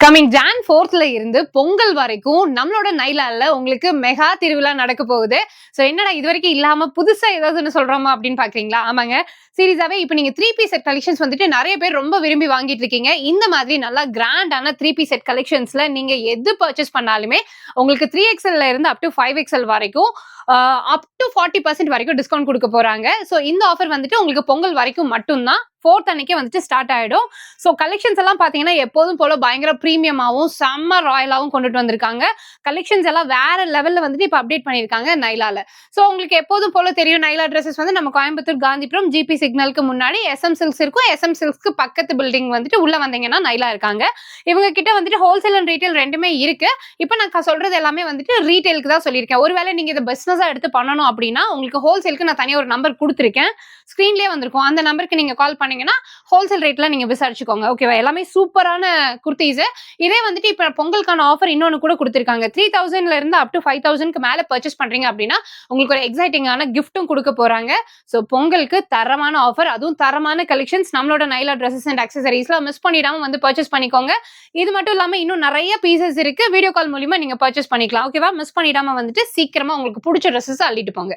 Coming John 4th இருந்து பொங்கல் வரைக்கும் நம்மளோட நைலால உங்களுக்கு மெகா திருவிழா நடக்க போகுது. சோ என்னடா இது வரைக்கும் இல்லாம புதுசா ஏதாவது ஒண்ணு சொல்றோமா அப்படின்னு பாக்குறீங்களா? ஆமாங்க. சீரியஸாவே இப்ப நீங்க 3 பீஸ் செட் கலெக்ஷன்ஸ் வந்துட்டு நெறைய பேர் ரொம்ப விரும்பி வாங்கிட்டு இருக்கீங்க. இந்த மாதிரி நல்லா கிராண்டான 3 பீஸ் செட் கலெக்ஷன்ஸ்ல நீங்க எது பர்ச்சேஸ் பண்ணாலுமே உங்களுக்கு 3XL இருந்து அப் டு 5XL வரைக்கும் அப் டு 40% வரைக்கும் டிஸ்கவுண்ட் குடுக்க போறாங்க. சோ இந்த ஆஃபர் வந்துட்டு உங்களுக்கு பொங்கல் வரைக்கும் மட்டும் தான். 4th அன்னைக்கே வந்துட்டு ஸ்டார்ட் ஆயிடும். சோ கலெக்ஷன்ஸ் எல்லாம் பாத்தீங்கன்னா எப்போதும் போல பயங்கர பிரீமியமாவும் செம்ம ராயலாவும் கொண்டுட்டு வந்திருக்காங்க. கலெக்ஷன்ஸ் எல்லாம் வேற லெவல்ல வந்துட்டு இப்ப அப்டேட் பண்ணிருக்காங்க நைலால. சோ உங்களுக்கு எப்போதும் போல தெரியும் நைலா ட்ரெஸ்ஸஸ் வந்து நம்ம கோயம்புத்தூர் காந்திபுரம் ஜிபி சிக்னலுக்கு முன்னாடி SM சில்க்ஸ் இருக்கும். SM சில்க்ஸ்க்கு பக்கத்து பில்டிங் வந்துட்டு உள்ள வந்தீங்கன்னா நைலா இருக்காங்க. இவங்க கிட்ட வந்துட்டு ஹோல்சேல் அண்ட் ரீட்டைல் ரெண்டுமே இருக்கு. இப்ப நான் சொல்றது எல்லாமே வந்துட்டு ரீட்டைலுக்கு தான் சொல்லியிருக்கேன். ஒருவேளை நீங்க இதை பிசினஸா எடுத்து பண்ணணும் அப்படின்னா உங்களுக்கு ஹோல்சேலுக்கு நான் தனியா ஒரு நம்பர் கொடுத்துருக்கேன். ஸ்கிரீன்லயே வந்திருக்கும். அந்த நம்பருக்கு நீங்க கால் பண்ணீங்கன்னா ஹோல்சேல் ரேட்ல நீங்க விசாரிச்சுக்கோங்க. ஓகேவா? எல்லாமே சூப்பரான குர்த்திஸ். இதே வந்துட்டு இப்ப பொங்கலுக்கான ஆஃபர் இன்னொன்னு கூட கொடுத்திருக்காங்க. 3000ல இருந்து அப் டு 5000க்கு மேல பர்ச்சேஸ் பண்றீங்க அப்படின்னா உங்களுக்கு ஒரு எக்ஸைட்டிங்கான கிஃப்ட்டும் கொடுக்க போறாங்க. சோ பொங்கலுக்கு தரமான ஆஃபர், அதுவும் தரமான கலெக்ஷன்ஸ் நம்மளோட நைலா ட்ரெஸ்ஸஸ் அண்ட் அக்சசரிஸ்ல மிஸ் பண்ணிடாம வந்து பர்ச்சேஸ் பண்ணிக்கோங்க. இது மட்டும் இல்லாம இன்னும் நிறைய பீசஸ் இருக்கு. வீடியோ கால் மூலமா நீங்க பர்ச்சேஸ் பண்ணிக்கலாம். ஓகேவா? மிஸ் பண்ணிடாம வந்துட்டு சீக்கிரமா உங்களுக்கு பிடிச்ச ட்ரெஸ்ஸஸ் அள்ளிட்டு போங்க.